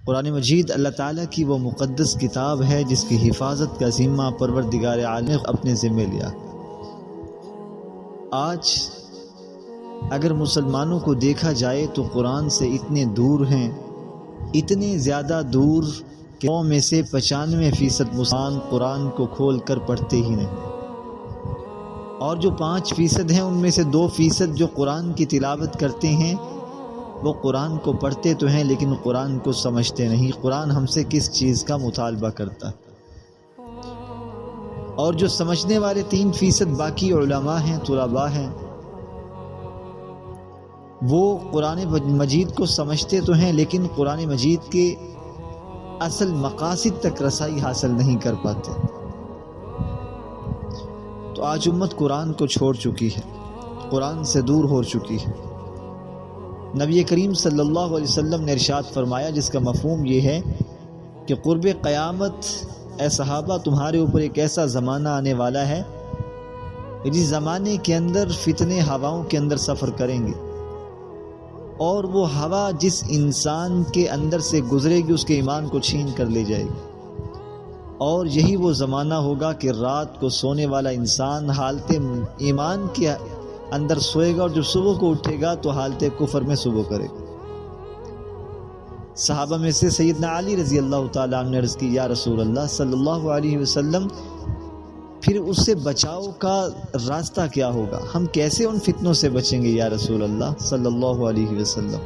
قرآن مجید اللہ تعالیٰ کی وہ مقدس کتاب ہے جس کی حفاظت کا ذمہ پروردگار عالم نے اپنے ذمے لیا۔ آج اگر مسلمانوں کو دیکھا جائے تو قرآن سے اتنے دور ہیں، اتنے زیادہ دور کہ 100 میں سے 95% مسلمان قرآن کو کھول کر پڑھتے ہی نہیں، اور جو 5% ہیں ان میں سے 2% جو قرآن کی تلاوت کرتے ہیں وہ قرآن کو پڑھتے تو ہیں لیکن قرآن کو سمجھتے نہیں، قرآن ہم سے کس چیز کا مطالبہ کرتا ہے۔ اور جو سمجھنے والے 3% باقی علماء ہیں، طلباء ہیں، وہ قرآن مجید کو سمجھتے تو ہیں لیکن قرآن مجید کے اصل مقاصد تک رسائی حاصل نہیں کر پاتے۔ تو آج امت قرآن کو چھوڑ چکی ہے، قرآن سے دور ہو چکی ہے۔ نبی کریم صلی اللہ علیہ وسلم نے ارشاد فرمایا، جس کا مفہوم یہ ہے کہ قرب قیامت اے صحابہ تمہارے اوپر ایک ایسا زمانہ آنے والا ہے جس زمانے کے اندر فتنے ہواؤں کے اندر سفر کریں گے، اور وہ ہوا جس انسان کے اندر سے گزرے گی اس کے ایمان کو چھین کر لے جائے گی، اور یہی وہ زمانہ ہوگا کہ رات کو سونے والا انسان حالت ایمان کے اندر سوئے گا اور جب صبح کو اٹھے گا تو حالت کفر میں صبح کرے گا۔ صحابہ میں سے سیدنا علی رضی اللہ تعالیٰ عنہ نے عرض کی، یا رسول اللہ صلی اللہ علیہ وسلم پھر اس سے بچاؤ کا راستہ کیا ہوگا؟ ہم کیسے ان فتنوں سے بچیں گے یا رسول اللہ صلی اللہ علیہ وسلم؟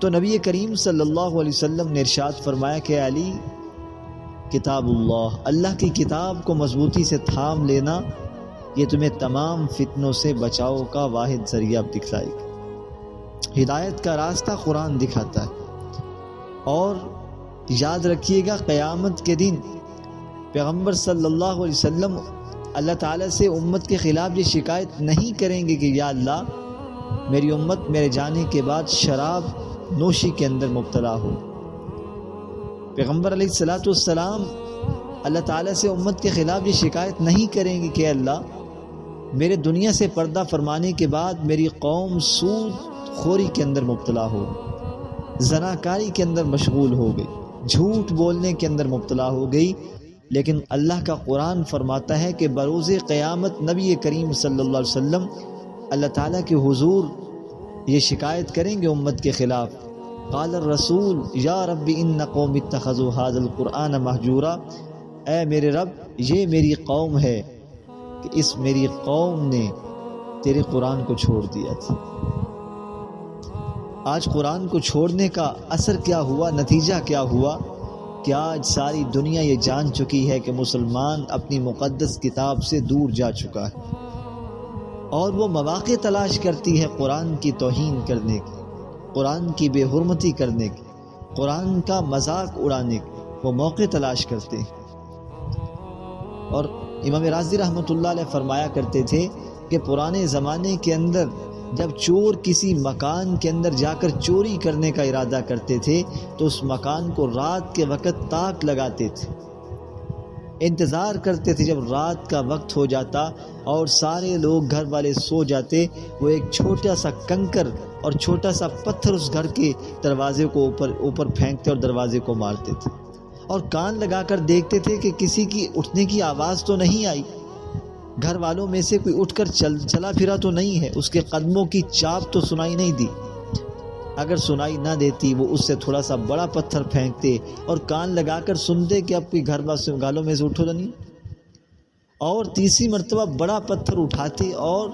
تو نبی کریم صلی اللہ علیہ وسلم نے ارشاد فرمایا کہ علی، کتاب اللہ کی کتاب کو مضبوطی سے تھام لینا، یہ تمہیں تمام فتنوں سے بچاؤ کا واحد ذریعہ دکھلائے گا۔ ہدایت کا راستہ قرآن دکھاتا ہے۔ اور یاد رکھیے گا قیامت کے دن پیغمبر صلی اللہ علیہ وسلم اللہ تعالیٰ سے امت کے خلاف یہ شکایت نہیں کریں گے کہ یا اللہ میری امت میرے جانے کے بعد شراب نوشی کے اندر مبتلا ہو۔ پیغمبر علیہ الصلاۃ والسلام اللہ تعالیٰ سے امت کے خلاف یہ شکایت نہیں کریں گے کہ اللہ میرے دنیا سے پردہ فرمانے کے بعد میری قوم سود خوری کے اندر مبتلا ہو، زناکاری کے اندر مشغول ہو گئی، جھوٹ بولنے کے اندر مبتلا ہو گئی، لیکن اللہ کا قرآن فرماتا ہے کہ بروز قیامت نبی کریم صلی اللہ علیہ وسلم اللہ تعالیٰ کے حضور یہ شکایت کریں گے امت کے خلاف، قال الرسول یا رب ان قوم اتخذوا هذا القرآن مہجورا، اے میرے رب یہ میری قوم ہے کہ اس میری قوم نے تیرے قرآن کو چھوڑ دیا تھا۔ آج قرآن کو چھوڑنے کا اثر کیا ہوا، نتیجہ کیا ہوا کہ آج ساری دنیا یہ جان چکی ہے کہ مسلمان اپنی مقدس کتاب سے دور جا چکا ہے، اور وہ مواقع تلاش کرتی ہے قرآن کی توہین کرنے کی، قرآن کی بے حرمتی کرنے کی، قرآن کا مذاق اڑانے کی، وہ موقع تلاش کرتے ہیں۔ اور امام رازی رحمۃ اللہ علیہ فرمایا کرتے تھے کہ پرانے زمانے کے اندر جب چور کسی مکان کے اندر جا کر چوری کرنے کا ارادہ کرتے تھے تو اس مکان کو رات کے وقت تاک لگاتے تھے، انتظار کرتے تھے جب رات کا وقت ہو جاتا اور سارے لوگ گھر والے سو جاتے، وہ ایک چھوٹا سا کنکر اور چھوٹا سا پتھر اس گھر کے دروازے کو اوپر پھینکتے اور دروازے کو مارتے تھے، اور کان لگا کر دیکھتے تھے کہ کسی کی اٹھنے کی آواز تو نہیں آئی، گھر والوں میں سے کوئی اٹھ کر چلا پھرا تو نہیں ہے، اس کے قدموں کی چاپ تو سنائی نہیں دی۔ اگر سنائی نہ دیتی وہ اس سے تھوڑا سا بڑا پتھر پھینکتے اور کان لگا کر سنتے کہ اب کوئی گھروں میں سے اٹھو تو نہیں، اور تیسری مرتبہ بڑا پتھر اٹھاتے اور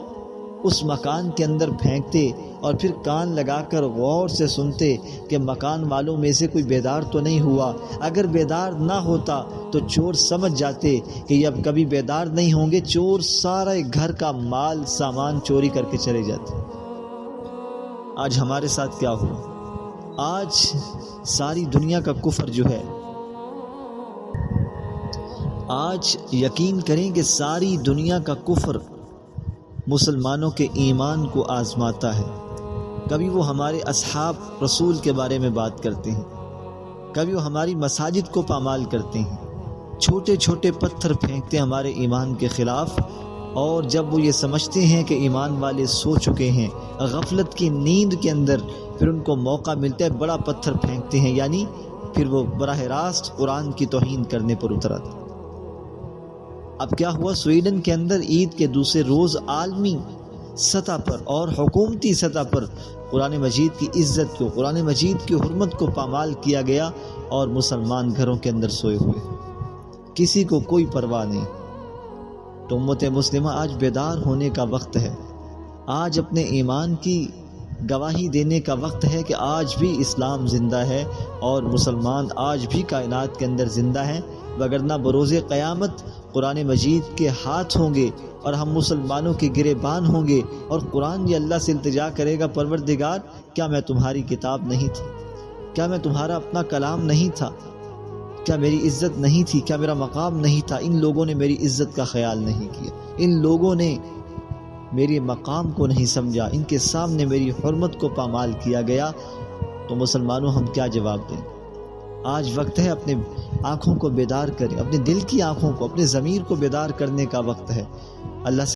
اس مکان کے اندر پھینکتے، اور پھر کان لگا کر غور سے سنتے کہ مکان والوں میں سے کوئی بیدار تو نہیں ہوا۔ اگر بیدار نہ ہوتا تو چور سمجھ جاتے کہ یہ اب کبھی بیدار نہیں ہوں گے، چور سارا گھر کا مال سامان چوری کر کے چلے جاتے۔ آج ہمارے ساتھ کیا ہوا؟ آج ساری دنیا کا کفر جو ہے، آج یقین کریں کہ ساری دنیا کا کفر مسلمانوں کے ایمان کو آزماتا ہے۔ کبھی وہ ہمارے اصحاب رسول کے بارے میں بات کرتے ہیں، کبھی وہ ہماری مساجد کو پامال کرتے ہیں، چھوٹے چھوٹے پتھر پھینکتے ہیں ہمارے ایمان کے خلاف، اور جب وہ یہ سمجھتے ہیں کہ ایمان والے سو چکے ہیں، غفلت کی نیند کے اندر پھر ان کو موقع ملتا ہے بڑا پتھر پھینکتے ہیں، یعنی پھر وہ براہ راست قرآن کی توہین کرنے پر اتر آتے۔ اب کیا ہوا، سویڈن کے اندر عید کے دوسرے روز عالمی سطح پر اور حکومتی سطح پر قرآن مجید کی عزت کو، قرآن مجید کی حرمت کو پامال کیا گیا، اور مسلمان گھروں کے اندر سوئے ہوئے، کسی کو کوئی پرواہ نہیں۔ تو امت مسلمہ آج بیدار ہونے کا وقت ہے، آج اپنے ایمان کی گواہی دینے کا وقت ہے کہ آج بھی اسلام زندہ ہے اور مسلمان آج بھی کائنات کے اندر زندہ ہیں، وگرنہ بروز قیامت قرآن مجید کے ہاتھ ہوں گے اور ہم مسلمانوں کے گریبان ہوں گے، اور قرآن یہ اللہ سے التجا کرے گا، پروردگار کیا میں تمہاری کتاب نہیں تھا؟ کیا میں تمہارا اپنا کلام نہیں تھا؟ کیا میری عزت نہیں تھی؟ کیا میرا مقام نہیں تھا؟ ان لوگوں نے میری عزت کا خیال نہیں کیا، ان لوگوں نے میرے مقام کو نہیں سمجھا، ان کے سامنے میری حرمت کو پامال کیا گیا۔ تو مسلمانوں ہم کیا جواب دیں؟ آج وقت ہے اپنے آنکھوں کو بیدار کریں، اپنے دل کی آنکھوں کو، اپنے ضمیر کو بیدار کرنے کا وقت ہے۔ اللہ سے